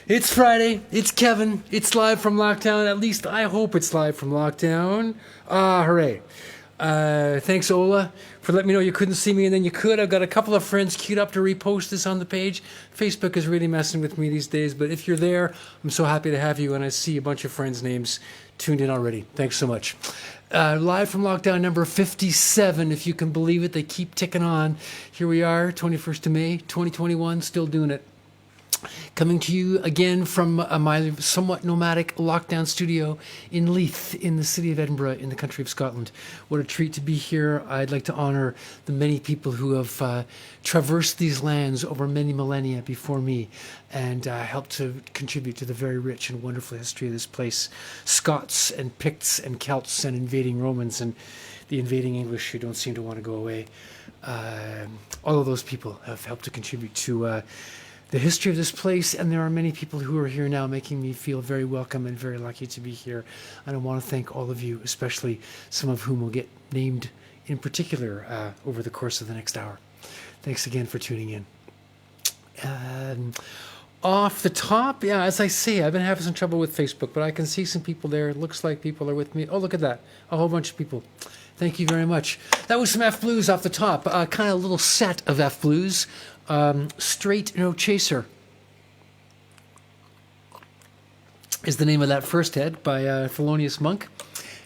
It's Friday. It's Kevin. It's live from lockdown. At least I hope it's live from lockdown. Ah, hooray. Thanks, Ola, for letting me know you couldn't see me and then you could. I've got a couple of friends queued up to repost this on the page. Facebook is really messing with me these days, but if you're there, I'm so happy to have you, and I see a bunch of friends' names tuned in already. Thanks so much. Live from lockdown number 57, if you can believe it. They keep ticking on. Here we are, 21st of May, 2021, still doing it. Coming to you again from my somewhat nomadic lockdown studio in Leith, in the city of Edinburgh, in the country of Scotland. What a treat to be here. I'd like to honor the many people who have traversed these lands over many millennia before me and helped to contribute to the very rich and wonderful history of this place. Scots and Picts and Celts and invading Romans and the invading English who don't seem to want to go away. All of those people have helped to contribute to the history of this place, and there are many people who are here now making me feel very welcome and very lucky to be here. And I want to thank all of you, especially some of whom will get named in particular over the course of the next hour. Thanks again for tuning in. Off the top, yeah, as I say, I've been having some trouble with Facebook, but I can see some people there. It looks like people are with me. Oh, look at that. A whole bunch of people. Thank you very much. That was some F Blues off the top. Kind of a little set of F Blues. Straight No Chaser is the name of that first head by Thelonious Monk,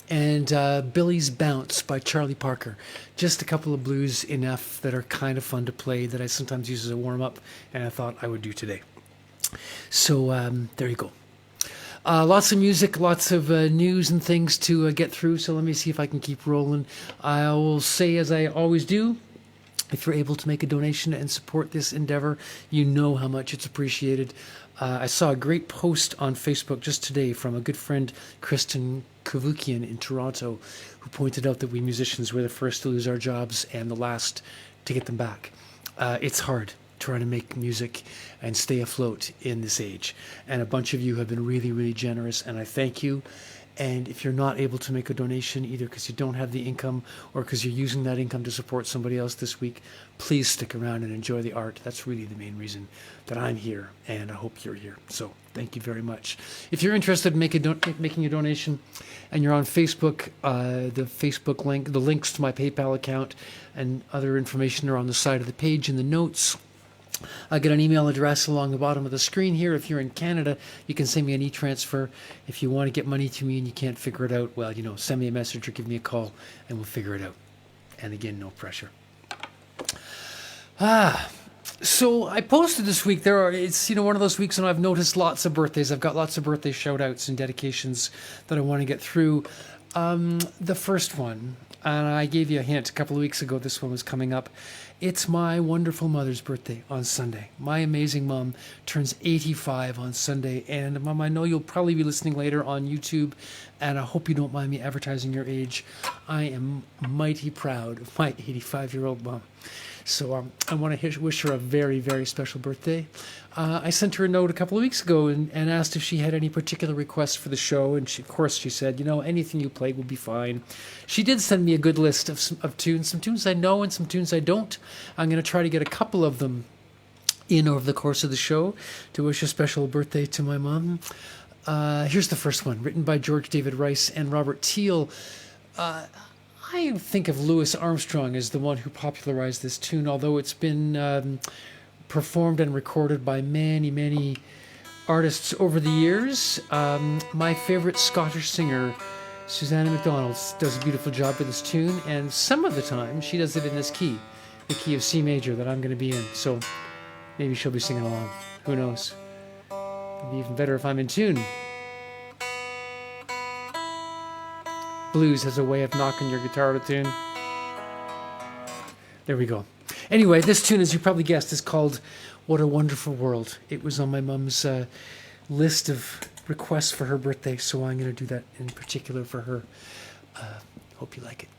and Billy's Bounce by Charlie Parker. Just a couple of blues in F that are kind of fun to play that I sometimes use as a warm-up, and I thought I would do today. So there you go. Lots of music, lots of news and things to get through, so let me see if I can keep rolling. I will say, as I always do, if you're able to make a donation and support this endeavor, you know how much it's appreciated. I saw a great post on Facebook just today from a good friend, Kristen Kavukian in Toronto, who pointed out that we musicians were the first to lose our jobs and the last to get them back. It's hard trying to make music and stay afloat in this age. And a bunch of you have been really, really generous, and I thank you. And if you're not able to make a donation, either because you don't have the income or because you're using that income to support somebody else this week, please stick around and enjoy the art. That's really the main reason that I'm here, and I hope you're here. So thank you very much. If you're interested in making a donation and you're on Facebook, the Facebook link, the links to my PayPal account and other information are on the side of the page in the notes. I'll get an email address along the bottom of the screen here. If you're in Canada, you can send me an e-transfer. If you want to get money to me and you can't figure it out, well, send me a message or give me a call and we'll figure it out. And again, no pressure. So I posted this week. It's one of those weeks when I've noticed lots of birthdays. I've got lots of birthday shout-outs and dedications that I want to get through. The first one, and I gave you a hint a couple of weeks ago, this one was coming up. It's my wonderful mother's birthday on Sunday. My amazing mom turns 85 on Sunday. And Mom, I know you'll probably be listening later on YouTube, and I hope you don't mind me advertising your age. I am mighty proud of my 85-year-old mom. So I want to wish her a very, very special birthday. I sent her a note a couple of weeks ago and asked if she had any particular requests for the show. And of course, she said, anything you played will be fine. She did send me a good list of tunes, some tunes I know and some tunes I don't. I'm going to try to get a couple of them in over the course of the show to wish a special birthday to my mom. Here's the first one, written by George David Rice and Robert Teal. I think of Louis Armstrong as the one who popularized this tune, although it's been performed and recorded by many, many artists over the years. My favorite Scottish singer, Susanna MacDonald, does a beautiful job with this tune, and some of the time she does it in this key, the key of C major that I'm going to be in, so maybe she'll be singing along. Who knows? It'd be even better if I'm in tune. Blues has a way of knocking your guitar to tune. There we go. Anyway, this tune, as you probably guessed, is called What a Wonderful World. It was on my mum's list of requests for her birthday, so I'm going to do that in particular for her. Hope you like it.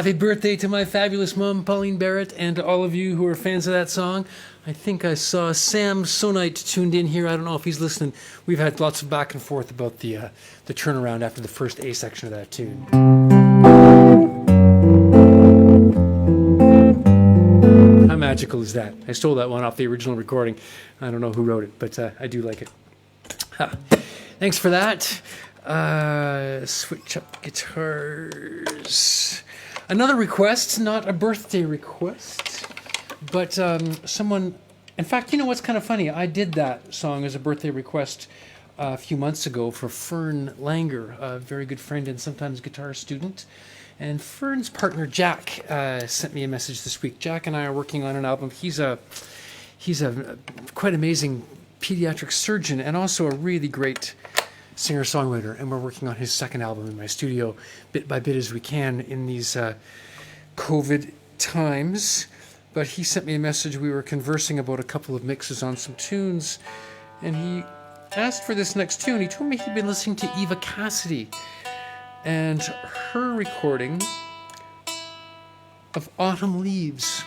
Happy birthday to my fabulous mom, Pauline Barrett, and to all of you who are fans of that song. I think I saw Sam Sonite tuned in here. I don't know if he's listening. We've had lots of back and forth about the turnaround after the first A section of that tune. How magical is that? I stole that one off the original recording. I don't know who wrote it, but I do like it. Ha. Thanks for that. Switch up guitars. Another request, not a birthday request, but someone... In fact, you know what's kind of funny? I did that song as a birthday request a few months ago for Fern Langer, a very good friend and sometimes guitar student. And Fern's partner, Jack, sent me a message this week. Jack and I are working on an album. He's a quite amazing pediatric surgeon and also a really great singer-songwriter. And we're working on his second album in my studio bit by bit as we can in these COVID times. But he sent me a message. We were conversing about a couple of mixes on some tunes. And he asked for this next tune. He told me he'd been listening to Eva Cassidy and her recording of Autumn Leaves,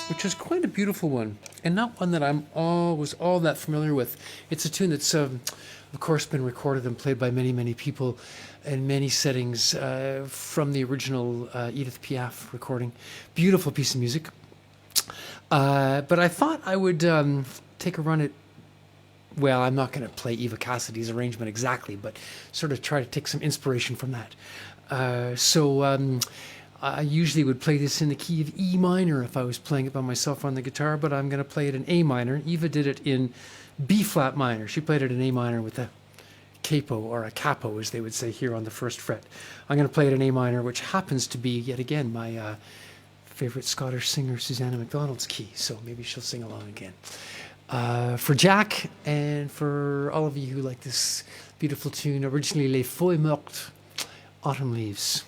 which is quite a beautiful one, and not one that was all that familiar with. It's a tune that's, of course, been recorded and played by many, many people in many settings from the original Edith Piaf recording. Beautiful piece of music. But I thought I would take a run at, well, I'm not going to play Eva Cassidy's arrangement exactly, but sort of try to take some inspiration from that. I usually would play this in the key of E minor if I was playing it by myself on the guitar, but I'm going to play it in A minor. Eva did it in B flat minor. She played it in A minor with a capo, or a capo as they would say here on the first fret. I'm going to play it in A minor, which happens to be, yet again, my favorite Scottish singer Susanna MacDonald's key, so maybe she'll sing along again. For Jack and for all of you who like this beautiful tune, originally Les Feuilles Mortes, Autumn Leaves.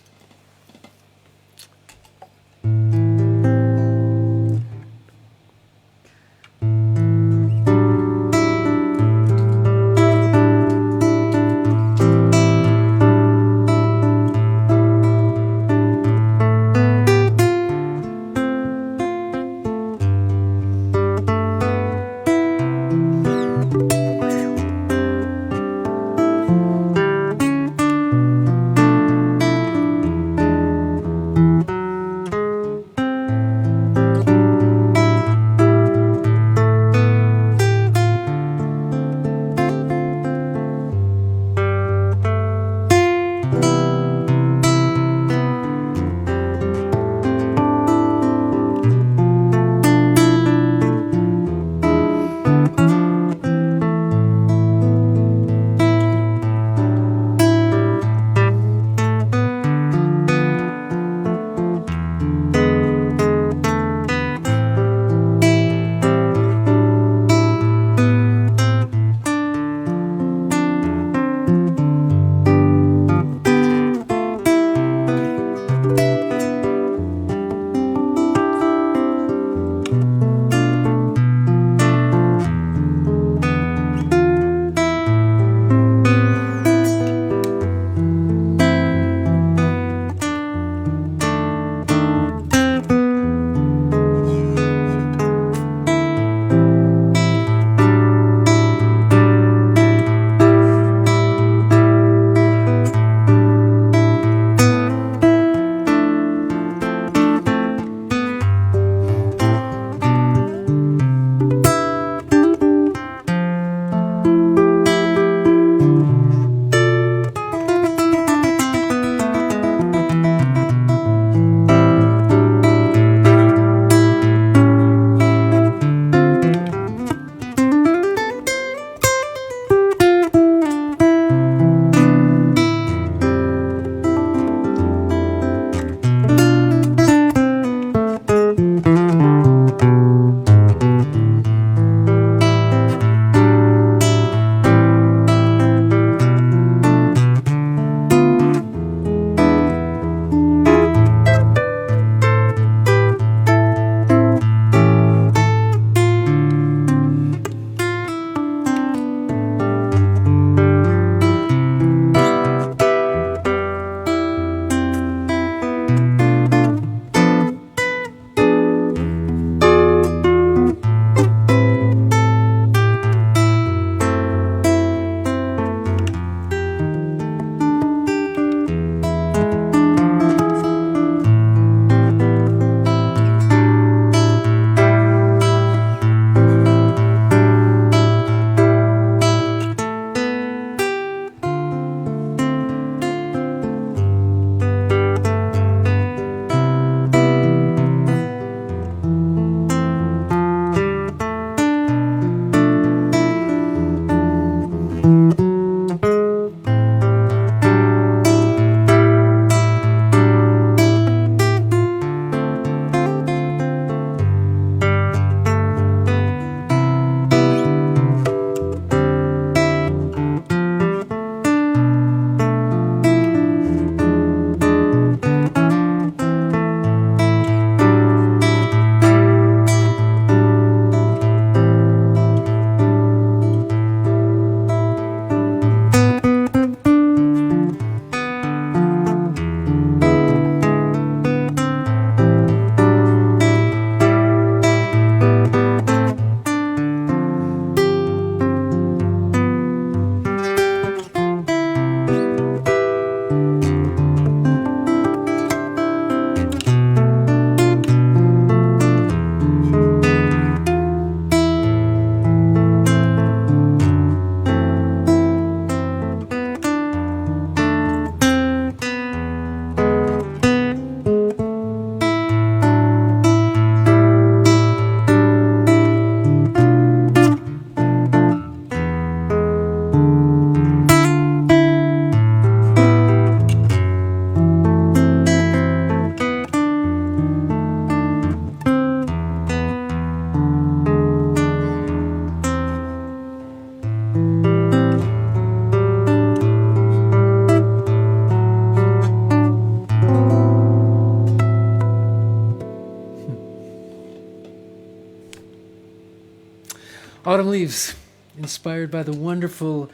Autumn Leaves, inspired by the wonderful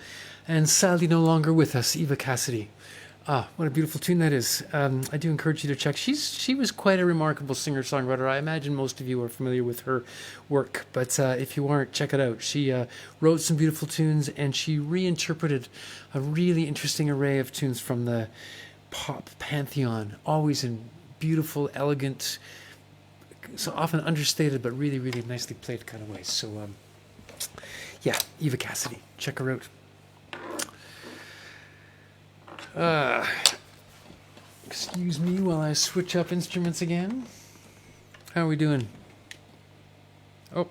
and sadly no longer with us, Eva Cassidy. Ah, what a beautiful tune that is. I do encourage you to check. She was quite a remarkable singer-songwriter. I imagine most of you are familiar with her work, but if you aren't, check it out. She wrote some beautiful tunes, and she reinterpreted a really interesting array of tunes from the pop pantheon, always in beautiful, elegant, so often understated, but really, really nicely played kind of ways. So, yeah, Eva Cassidy. Check her out. Excuse me while I switch up instruments again. How are we doing? Oh.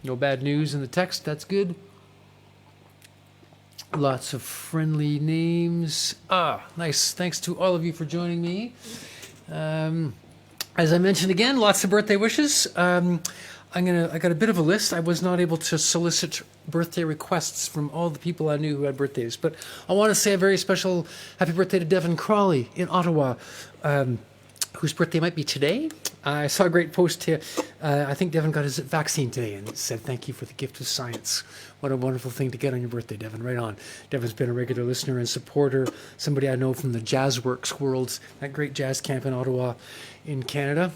No bad news in the text. That's good. Lots of friendly names. Nice. Thanks to all of you for joining me. As I mentioned again, lots of birthday wishes. I got a bit of a list. I was not able to solicit birthday requests from all the people I knew who had birthdays, but I want to say a very special happy birthday to Devin Crawley in Ottawa, whose birthday might be today. I saw a great post here. I think Devin got his vaccine today and it said, "Thank you for the gift of science." What a wonderful thing to get on your birthday, Devin. Right on. Devin's been a regular listener and supporter, somebody I know from the Jazzworks world, that great jazz camp in Ottawa in Canada.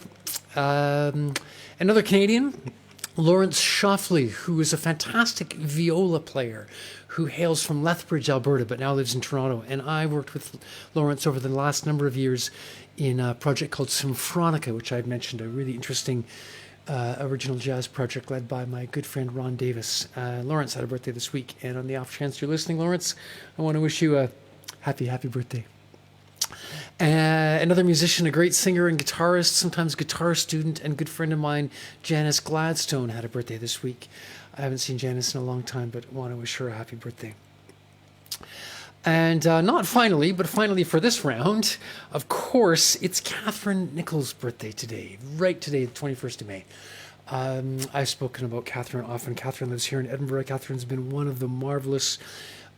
Another Canadian, Lawrence Shoffley, who is a fantastic viola player who hails from Lethbridge, Alberta, but now lives in Toronto. And I worked with Lawrence over the last number of years in a project called Symphonica, which I've mentioned, a really interesting original jazz project led by my good friend Ron Davis. Lawrence had a birthday this week, and on the off chance you're listening, Lawrence, I want to wish you a happy birthday. Another musician, a great singer and guitarist, sometimes guitar student and good friend of mine, Janice Gladstone, had a birthday this week. I haven't seen Janice in a long time, but want to wish her a happy birthday. And not finally, but finally for this round, of course, it's Catherine Nichols' birthday today, right today, the 21st of May. I've spoken about Catherine often. Catherine lives here in Edinburgh. Catherine's been one of the marvelous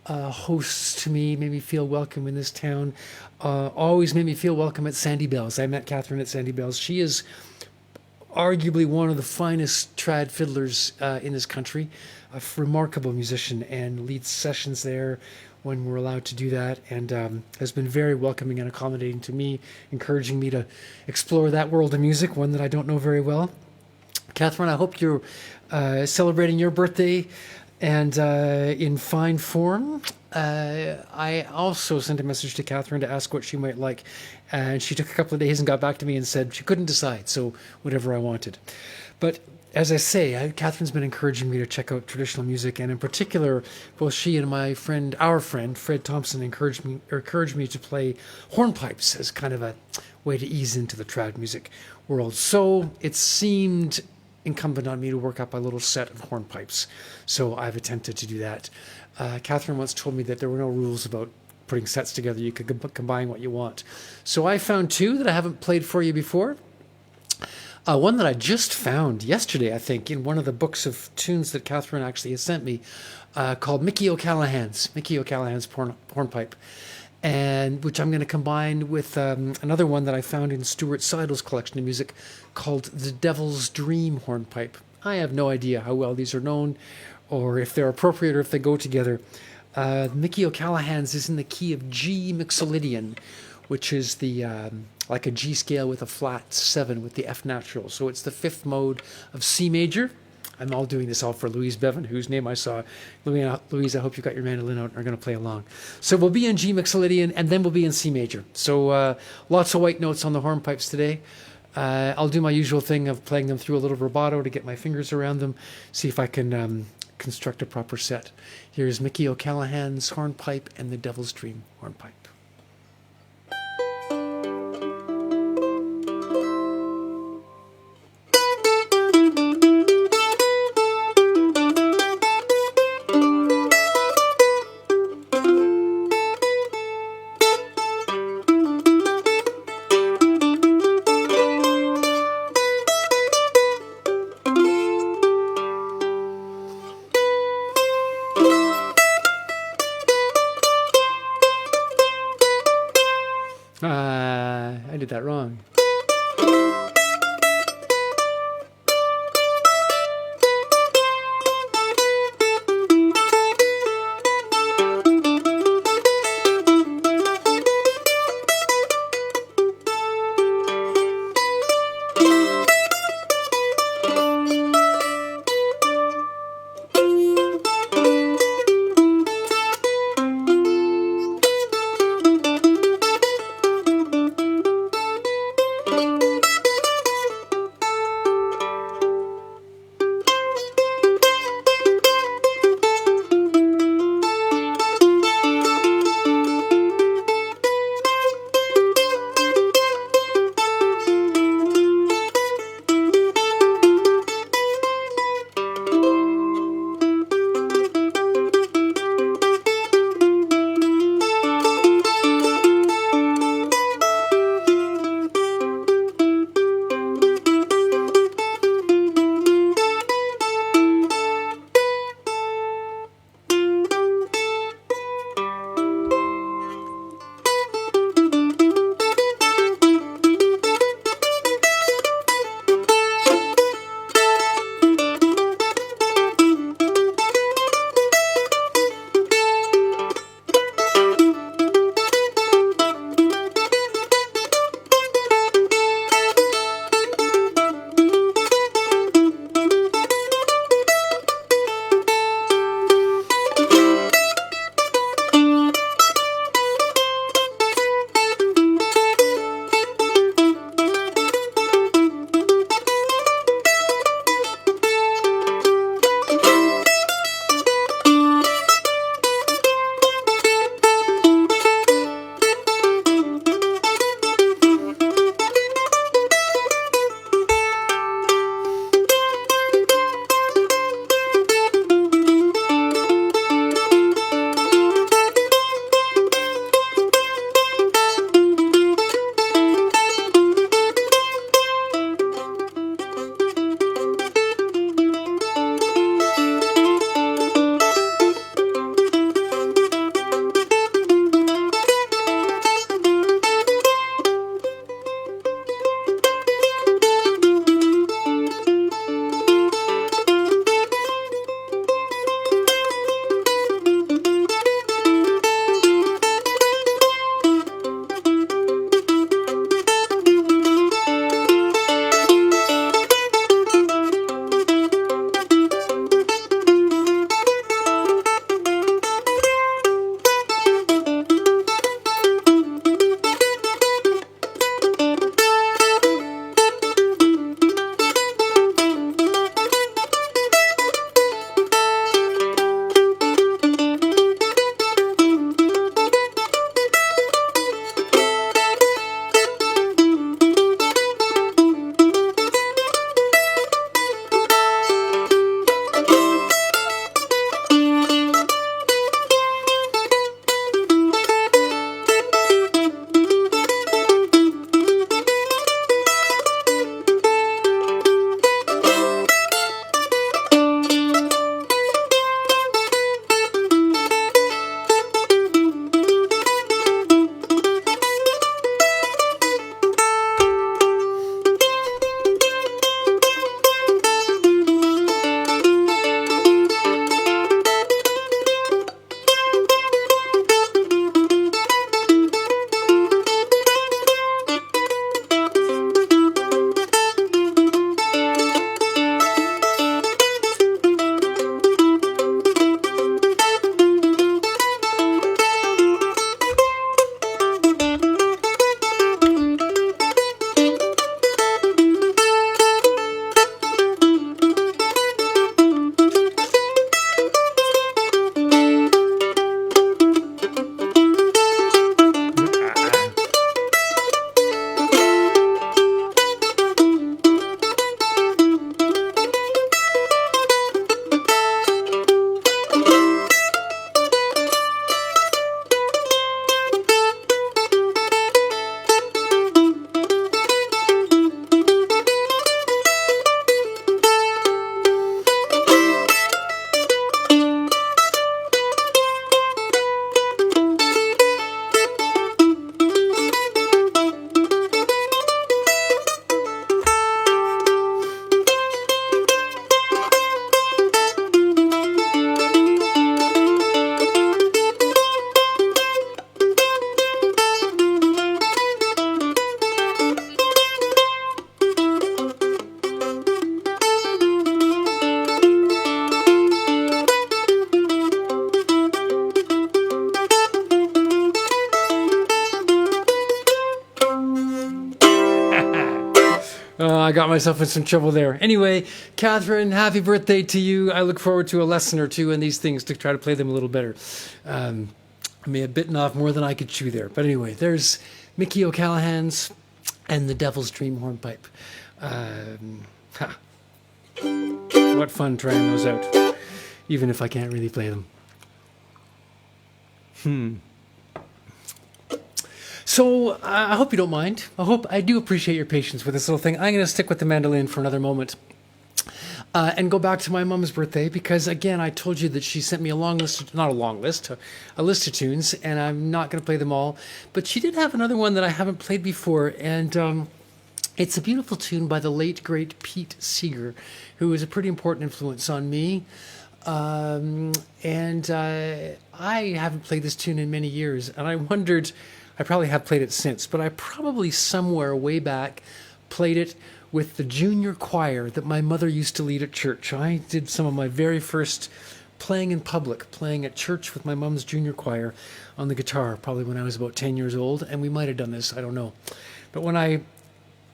hosts to me, made me feel welcome in this town, always made me feel welcome at Sandy Bells. I met Catherine at Sandy Bells. She is arguably one of the finest trad fiddlers in this country, a remarkable musician, and leads sessions there when we're allowed to do that, and has been very welcoming and accommodating to me, encouraging me to explore that world of music, one that I don't know very well. Catherine, I hope you're celebrating your birthday and in fine form. I also sent a message to Catherine to ask what she might like, and she took a couple of days and got back to me and said she couldn't decide, so whatever I wanted. But as I say, Catherine's been encouraging me to check out traditional music, and in particular, both she and our friend, Fred Thompson, encouraged me to play hornpipes as kind of a way to ease into the trad music world. So it seemed incumbent on me to work up a little set of hornpipes. So I've attempted to do that. Catherine once told me that there were no rules about putting sets together. You could combine what you want. So I found two that I haven't played for you before. One that I just found yesterday, I think, in one of the books of tunes that Catherine actually has sent me, called Mickey O'Callaghan's hornpipe, and which I'm going to combine with another one that I found in Stuart Seidel's collection of music called The Devil's Dream hornpipe. I have no idea how well these are known, or if they're appropriate, or if they go together. Mickey O'Callaghan's is in the key of G Mixolydian, which is the like a G scale with a flat 7 with the F natural. So it's the fifth mode of C major. I'm all doing this all for Louise Bevan, whose name I saw. Louise, I hope you got your mandolin out and are going to play along. So we'll be in G Mixolydian, and then we'll be in C major. So lots of white notes on the hornpipes today. I'll do my usual thing of playing them through a little rubato to get my fingers around them, see if I can construct a proper set. Here's Mickey O'Callaghan's hornpipe and the Devil's Dream hornpipe. I did that wrong. got myself in some trouble there. Anyway, Catherine, happy birthday to you. I look forward to a lesson or two in these things to try to play them a little better. I may have bitten off more than I could chew there. But anyway, there's Mickey O'Callahan's and the Devil's Dream Hornpipe. What fun trying those out, even if I can't really play them. So I hope you don't mind. I do appreciate your patience with this little thing. I'm going to stick with the mandolin for another moment. And go back to my mom's birthday because, again, I told you that she sent me a list of tunes, and I'm not going to play them all. But she did have another one that I haven't played before, and it's a beautiful tune by the late, great Pete Seeger, who was a pretty important influence on me. I haven't played this tune in many years, and I wondered, I probably have played it since, but I probably somewhere way back played it with the junior choir that my mother used to lead at church. I did some of my very first playing in public, playing at church with my mom's junior choir on the guitar, probably when I was about 10 years old, and we might have done this, I don't know. But when I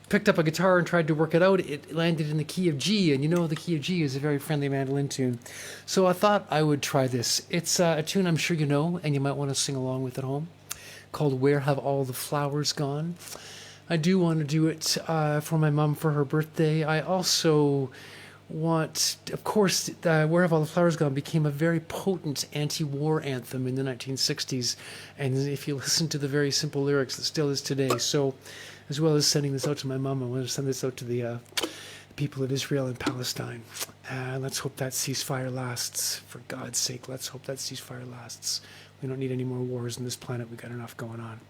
picked up a guitar and tried to work it out, it landed in the key of G, and you know the key of G is a very friendly mandolin tune. So I thought I would try this. It's a tune I'm sure you know, and you might want to sing along with at home, called Where Have All the Flowers Gone? I do want to do it for my mom for her birthday. I also want, of course, Where Have All the Flowers Gone became a very potent anti-war anthem in the 1960s. And if you listen to the very simple lyrics, it still is today. So as well as sending this out to my mom, I want to send this out to the people of Israel and Palestine. Let's hope that ceasefire lasts. For God's sake, let's hope that ceasefire lasts. We don't need any more wars on this planet. We've got enough going on.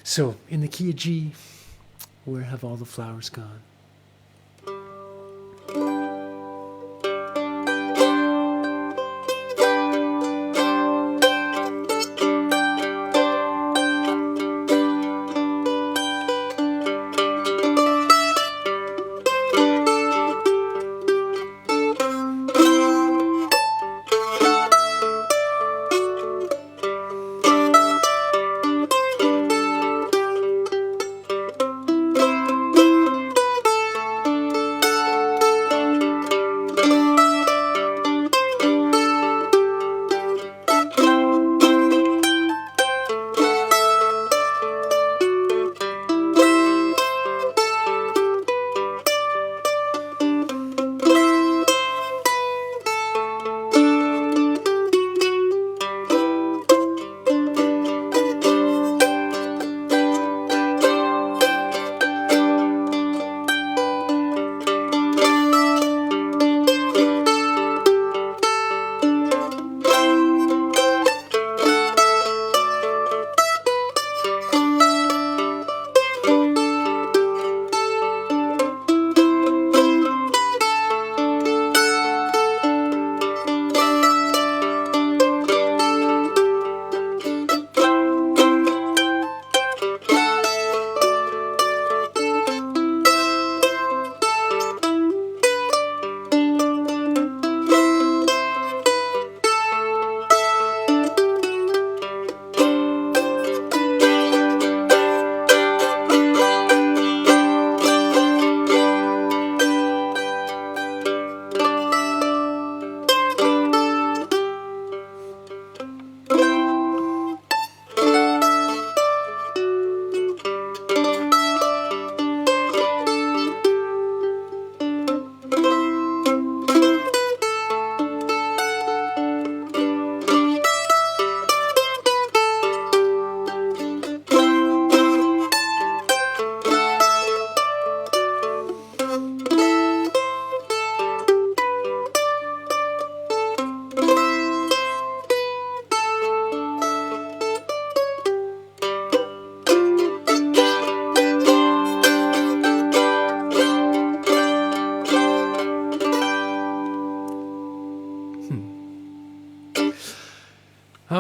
So, in the key of G, where have all the flowers gone?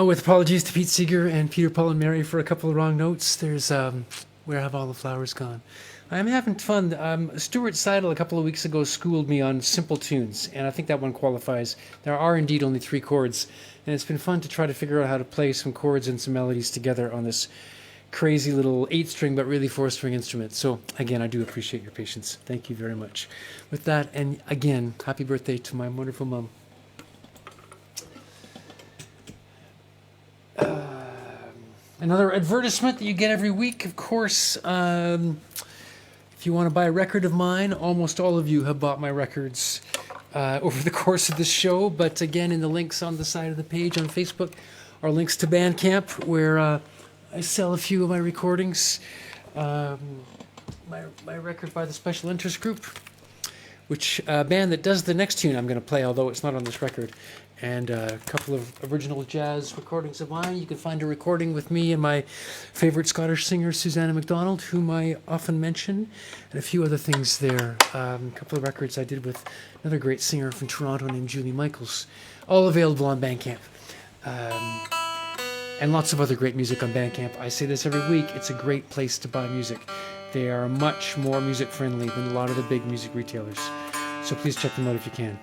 With apologies to Pete Seeger and Peter, Paul, and Mary for a couple of wrong notes, there's Where Have All the Flowers Gone? I'm having fun. Stuart Seidel a couple of weeks ago schooled me on simple tunes, and I think that one qualifies. There are indeed only 3 chords, and it's been fun to try to figure out how to play some chords and some melodies together on this crazy little 8-string but really 4-string instrument. So again, I do appreciate your patience. Thank you very much. With that, and again, happy birthday to my wonderful mom. Another advertisement that you get every week, of course. If you want to buy a record of mine, almost all of you have bought my records over the course of this show. But again, in the links on the side of the page on Facebook are links to Bandcamp, where I sell a few of my recordings. My record by the Special Interest Group, which band that does the next tune I'm going to play, although it's not on this record, and a couple of original jazz recordings of mine. You can find a recording with me and my favorite Scottish singer, Susanna MacDonald, whom I often mention, and a few other things there. A couple of records I did with another great singer from Toronto named Julie Michaels, all available on Bandcamp. And lots of other great music on Bandcamp. I say this every week, it's a great place to buy music. They are much more music friendly than a lot of the big music retailers. So please check them out if you can.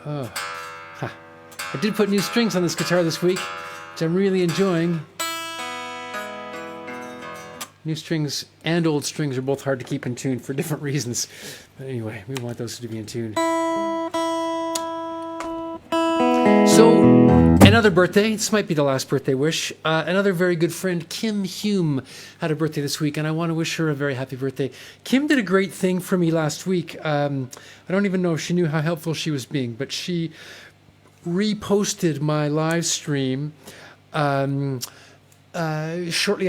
I did put new strings on this guitar this week, which I'm really enjoying. New strings and old strings are both hard to keep in tune for different reasons. But anyway, we want those to be in tune. So, another birthday. This might be the last birthday wish. Another very good friend, Kim Hume, had a birthday this week, and I want to wish her a very happy birthday. Kim did a great thing for me last week. I don't even know if she knew how helpful she was being, but she reposted my live stream shortly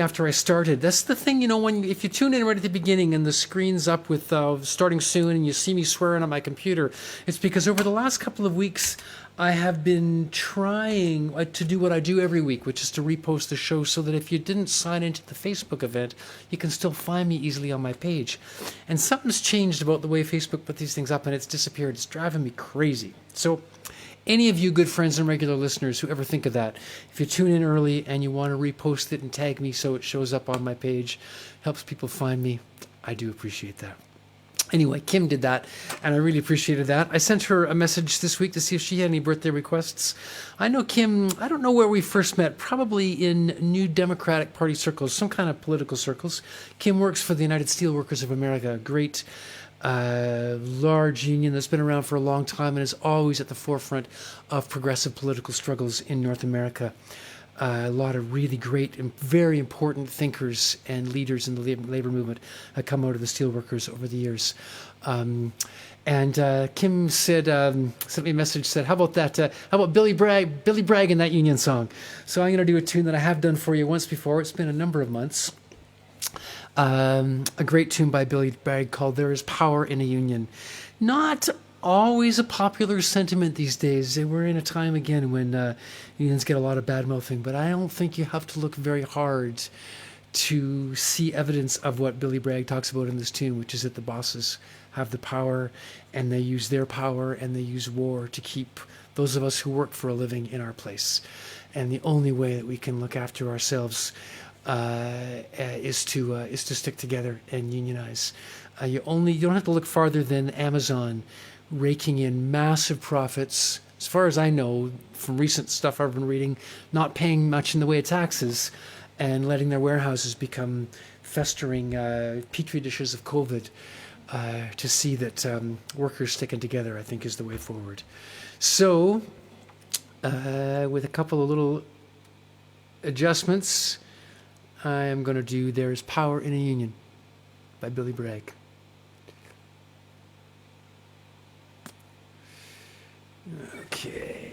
after I started. That's the thing, if you tune in right at the beginning and the screen's up with starting soon and you see me swearing on my computer, it's because over the last couple of weeks I have been trying to do what I do every week, which is to repost the show so that if you didn't sign into the Facebook event, you can still find me easily on my page. And something's changed about the way Facebook put these things up, and it's disappeared. It's driving me crazy. So any of you good friends and regular listeners who ever think of that, if you tune in early and you want to repost it and tag me so it shows up on my page, helps people find me, I do appreciate that. Anyway, Kim did that, and I really appreciated that. I sent her a message this week to see if she had any birthday requests. I know Kim, I don't know where we first met, probably in New Democratic Party circles, some kind of political circles. Kim works for the United Steelworkers of America, a great large union that's been around for a long time and is always at the forefront of progressive political struggles in North America. A lot of really great and very important thinkers and leaders in the labor movement have come out of the steelworkers over the years. And Kim said, sent me a message, said, how about Billy Bragg and that union song? So I'm going to do a tune that I have done for you once before. It's been a number of months. A great tune by Billy Bragg called There Is Power in a Union. Not always a popular sentiment these days. We're in a time again when unions get a lot of bad mouthing, but I don't think you have to look very hard to see evidence of what Billy Bragg talks about in this tune, which is that the bosses have the power and they use their power and they use war to keep those of us who work for a living in our place. And the only way that we can look after ourselves is to stick together and unionize. You don't have to look farther than Amazon raking in massive profits, as far as I know from recent stuff I've been reading, not paying much in the way of taxes and letting their warehouses become festering petri dishes of COVID to see that workers sticking together, I think, is the way forward. So with a couple of little adjustments, I am going to do There Is Power in a Union by Billy Bragg. Okay.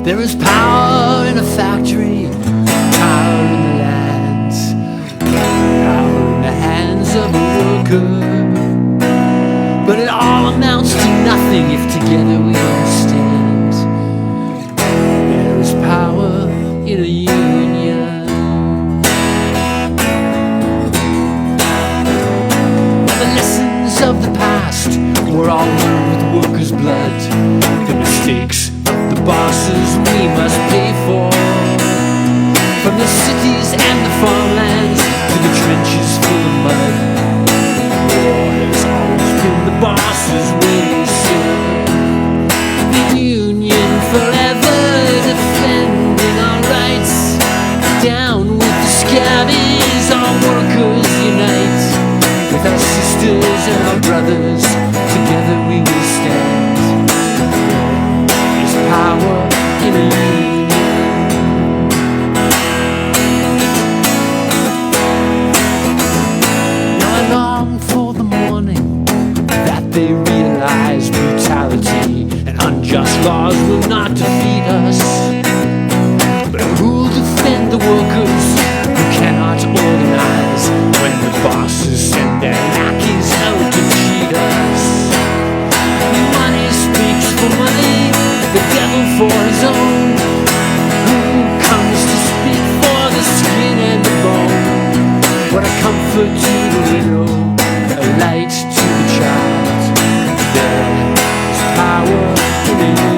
There is power good. But it all amounts to nothing if together we stand. There is power in a union. The lessons of the past were all learned with workers' blood. The mistakes of the bosses we must pay for. From the cities and the farmlands to the trenches full of mud, war has always been the boss's way, sir. The union forever defending our rights. Down with the scabies, our workers unite. With our sisters and our brothers, together we will stand. There's power in a union. They realize brutality and unjust laws will not defeat us. But who'll defend the workers who cannot organize when the bosses send their lackeys out to cheat us? Money speaks for money, the devil for his own. Who comes to speak for the skin and the bone? What a comfort to the widow, a light to the child. There's power in the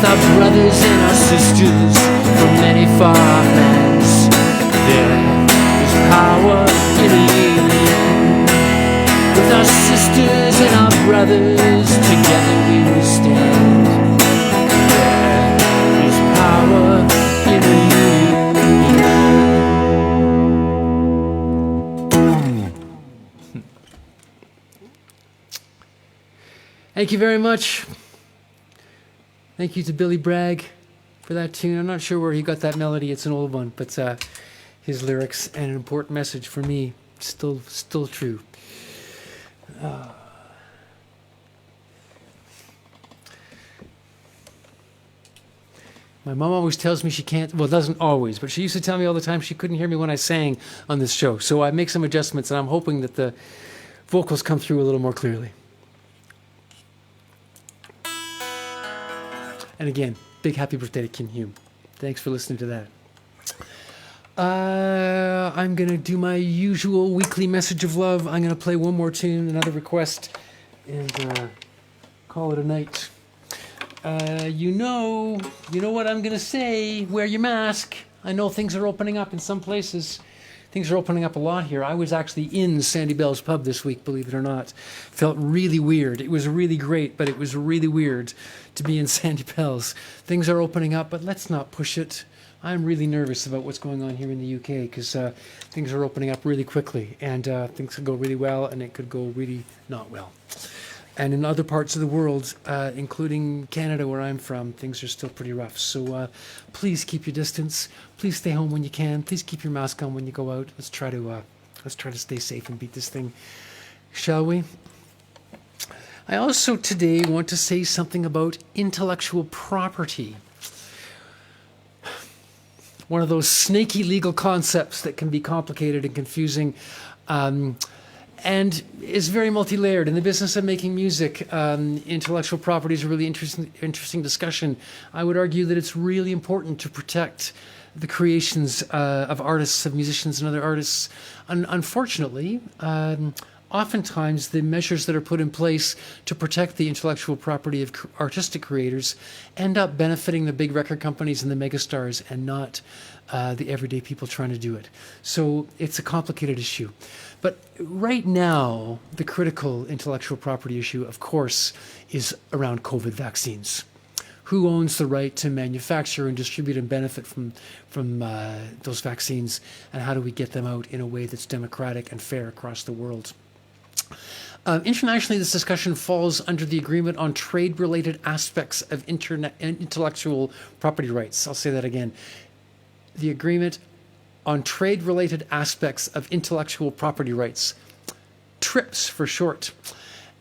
our brothers and our sisters from many far lands. There is power in a union. With our sisters and our brothers, together we will stand. There is power in a union. Thank you very much. Thank you to Billy Bragg for that tune. I'm not sure where he got that melody. It's an old one, but his lyrics and an important message for me, still true. My mom always tells me she can't, well, doesn't always, but she used to tell me all the time she couldn't hear me when I sang on this show. So I make some adjustments, and I'm hoping that the vocals come through a little more clearly. And again, big happy birthday to Ken Hume. Thanks for listening to that. I'm going to do my usual weekly message of love. I'm going to play one more tune, another request, and call it a night. You know what I'm going to say. Wear your mask. I know things are opening up in some places. Things are opening up a lot here. I was actually in Sandy Bell's pub this week, believe it or not. Felt really weird. It was really great, but it was really weird to be in Sandy Bell's. Things are opening up, but let's not push it. I'm really nervous about what's going on here in the UK because things are opening up really quickly, and things could go really well, and it could go really not well. And in other parts of the world, including Canada, where I'm from, things are still pretty rough. So please keep your distance. Please stay home when you can. Please keep your mask on when you go out. Let's try to stay safe and beat this thing, shall we? I also today want to say something about intellectual property. One of those snaky legal concepts that can be complicated and confusing. And is very multi-layered. In the business of making music, intellectual property is a really interesting discussion. I would argue that it's really important to protect the creations of artists, of musicians and other artists. Unfortunately, oftentimes the measures that are put in place to protect the intellectual property of artistic creators end up benefiting the big record companies and the megastars and not the everyday people trying to do it. So it's a complicated issue. But right now, the critical intellectual property issue, of course, is around COVID vaccines. who owns the right to manufacture and distribute and benefit from those vaccines, and how do we get them out in a way that's democratic and fair across the world. Internationally, this discussion falls under the Agreement on Trade-Related Aspects of Intellectual Property Rights. I'll say that again. The Agreement on Trade-Related Aspects of Intellectual Property Rights. TRIPS for short.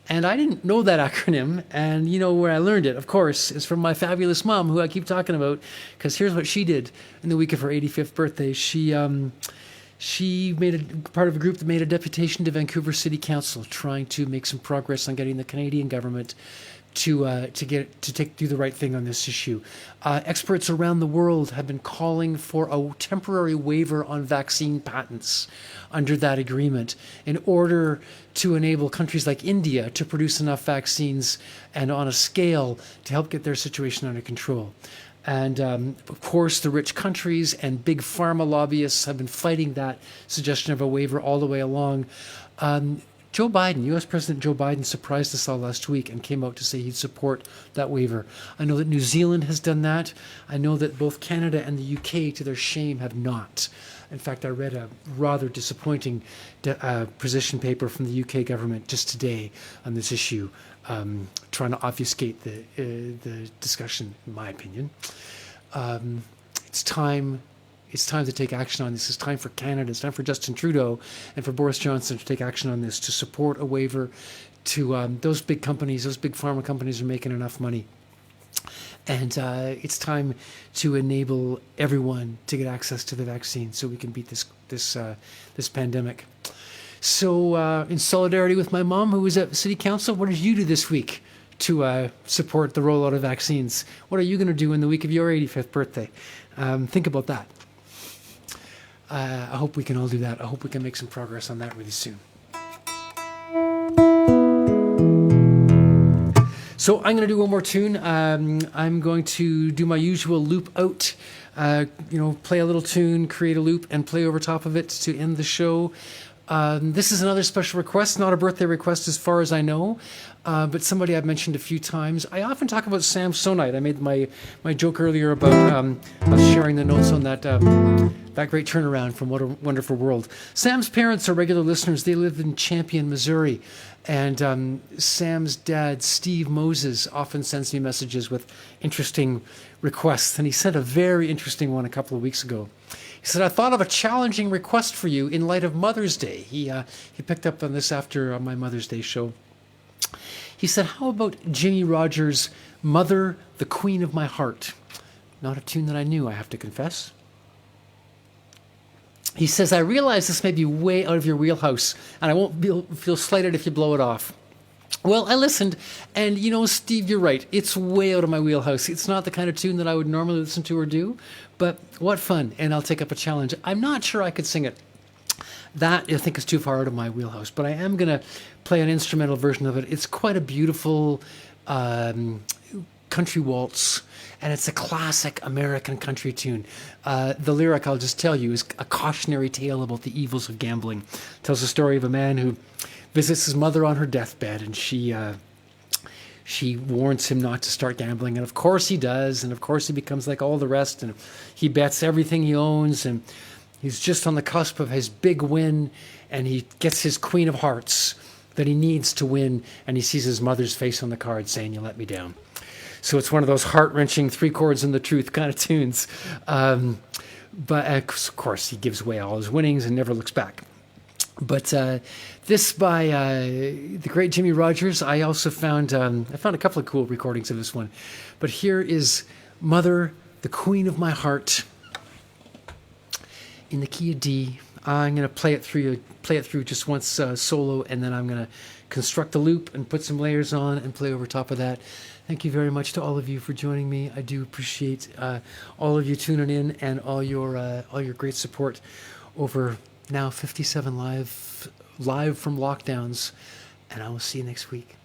And I didn't know that acronym, and you know where I learned it, of course, is from my fabulous mom, who I keep talking about, because here's what she did in the week of her 85th birthday. She made a part of a group that made a deputation to Vancouver City Council, trying to make some progress on getting the Canadian government to do the right thing on this issue. Experts around the world have been calling for a temporary waiver on vaccine patents under that agreement in order to enable countries like India to produce enough vaccines and on a scale to help get their situation under control. And of course, the rich countries and big pharma lobbyists have been fighting that suggestion of a waiver all the way along. Joe Biden, U.S. President Joe Biden, surprised us all last week and came out to say he'd support that waiver. I know that New Zealand has done that. I know that both Canada and the U.K., to their shame, have not. In fact, I read a rather disappointing position paper from the U.K. government just today on this issue, trying to obfuscate the discussion, in my opinion. It's time to take action on this. It's time for Canada. It's time for Justin Trudeau and for Boris Johnson to take action on this, to support a waiver to those big companies. Those big pharma companies are making enough money. And it's time to enable everyone to get access to the vaccine so we can beat this pandemic. So in solidarity with my mom, who was at City Council, what did you do this week to support the rollout of vaccines? What are you going to do in the week of your 85th birthday? Think about that. I hope we can all do that. I hope we can make some progress on that really soon. So I'm going to do one more tune. I'm going to do my usual loop out, play a little tune, create a loop, and play over top of it to end the show. This is another special request, not a birthday request as far as I know, but somebody I've mentioned a few times. I often talk about Samsonite. I made my joke earlier about us sharing the notes on that great turnaround from What a Wonderful World. Sam's parents are regular listeners. They live in Champion, Missouri. And Sam's dad, Steve Moses, often sends me messages with interesting requests. And he sent a very interesting one a couple of weeks ago. He said, I thought of a challenging request for you in light of Mother's Day. He picked up on this after my Mother's Day show. He said, how about Jimmie Rogers' Mother, the Queen of My Heart? Not a tune that I knew, I have to confess. He says, I realize this may be way out of your wheelhouse, and I won't feel slighted if you blow it off. Well, I listened, and Steve, you're right. It's way out of my wheelhouse. It's not the kind of tune that I would normally listen to or do, but what fun, and I'll take up a challenge. I'm not sure I could sing it. That, I think, is too far out of my wheelhouse, but I am going to play an instrumental version of it. It's quite a beautiful country waltz, and it's a classic American country tune. The lyric, I'll just tell you, is a cautionary tale about the evils of gambling. It tells the story of a man who visits his mother on her deathbed, and she warns him not to start gambling, and of course he does, and of course he becomes like all the rest, and he bets everything he owns, and he's just on the cusp of his big win, and he gets his Queen of Hearts that he needs to win, and he sees his mother's face on the card saying, you let me down. So it's one of those heart-wrenching, three chords and the truth kind of tunes. But of course, he gives away all his winnings and never looks back. But this by the great Jimmie Rogers. I also found a couple of cool recordings of this one. But here is Mother, the Queen of My Heart, in the key of D. I'm going to play it through just once solo, and then I'm going to construct a loop and put some layers on and play over top of that. Thank you very much to all of you for joining me. I do appreciate all of you tuning in and all your great support over now 57 live from lockdowns, and I will see you next week.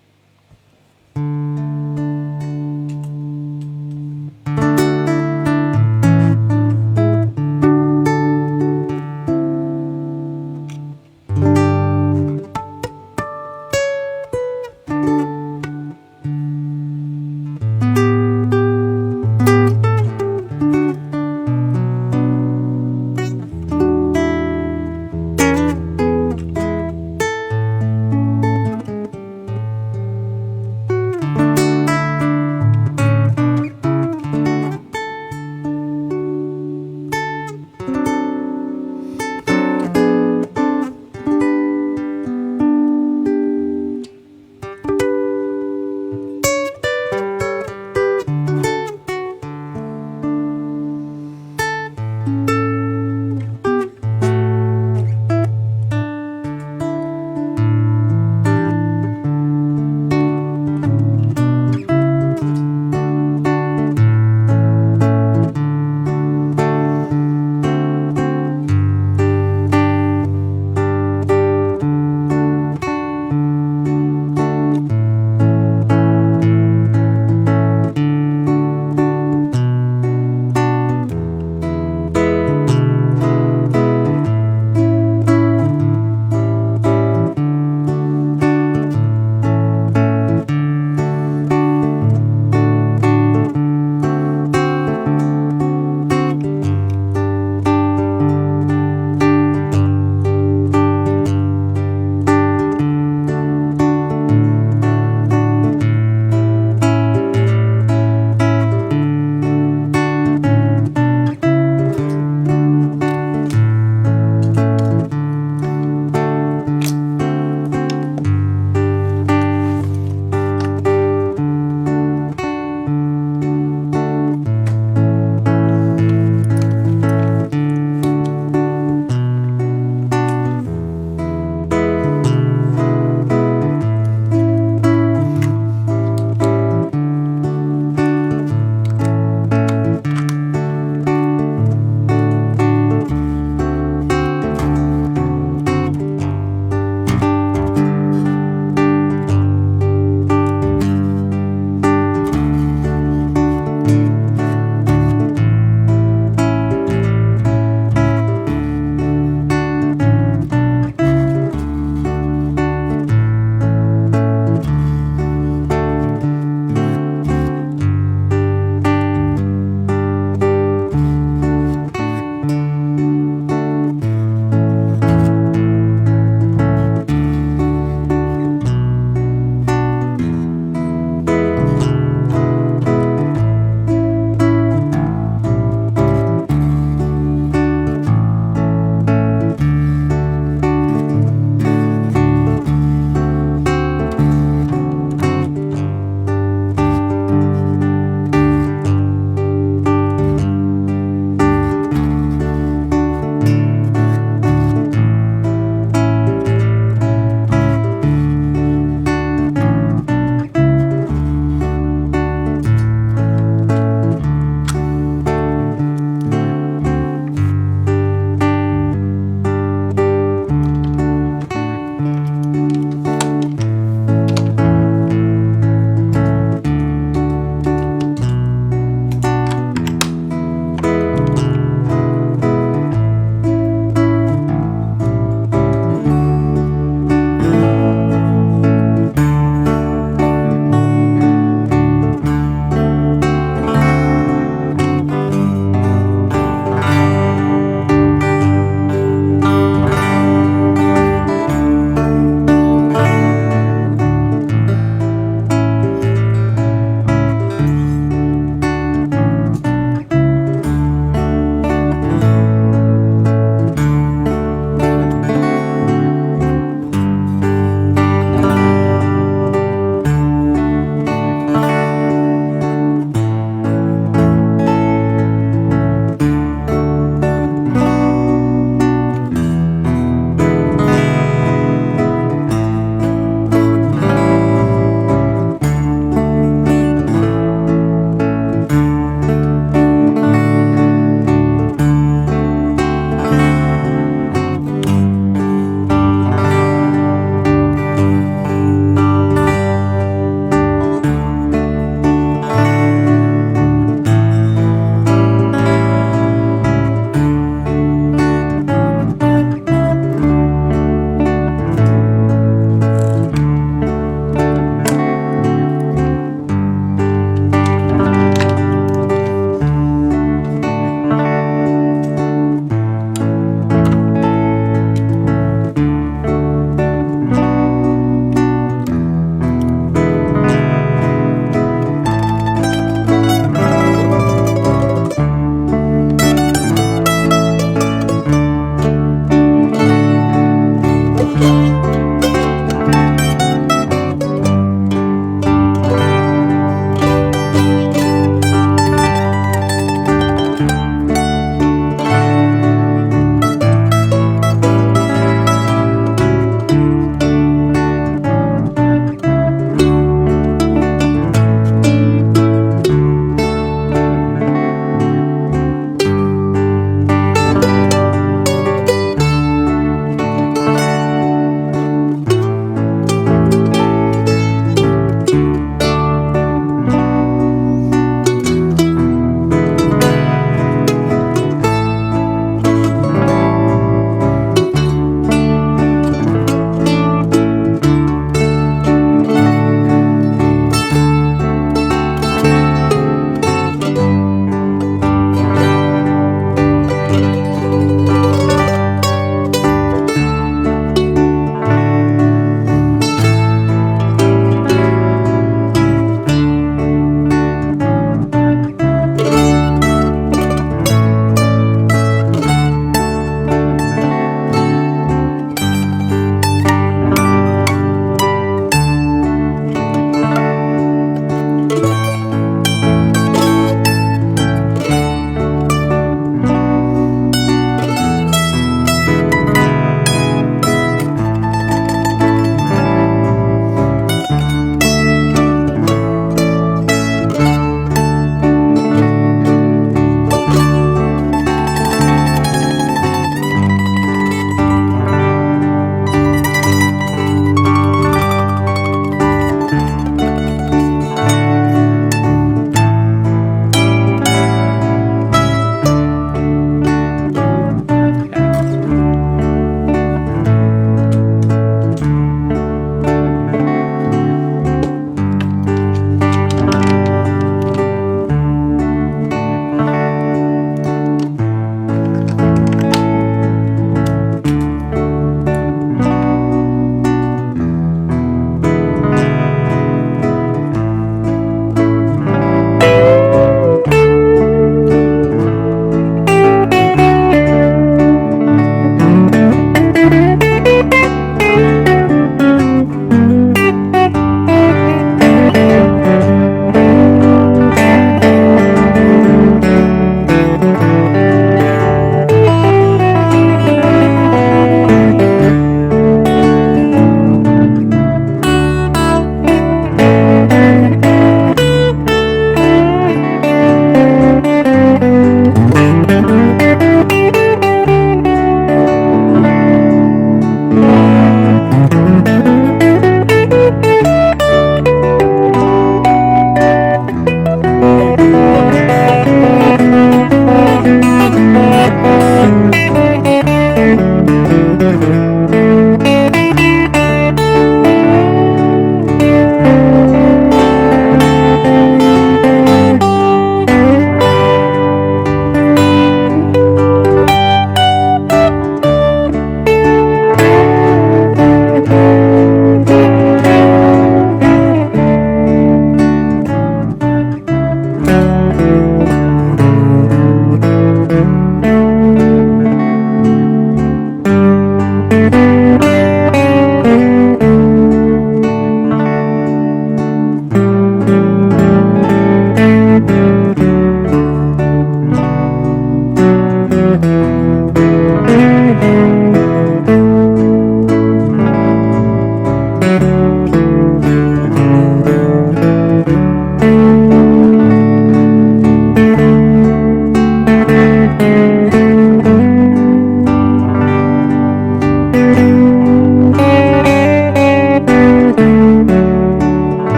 you.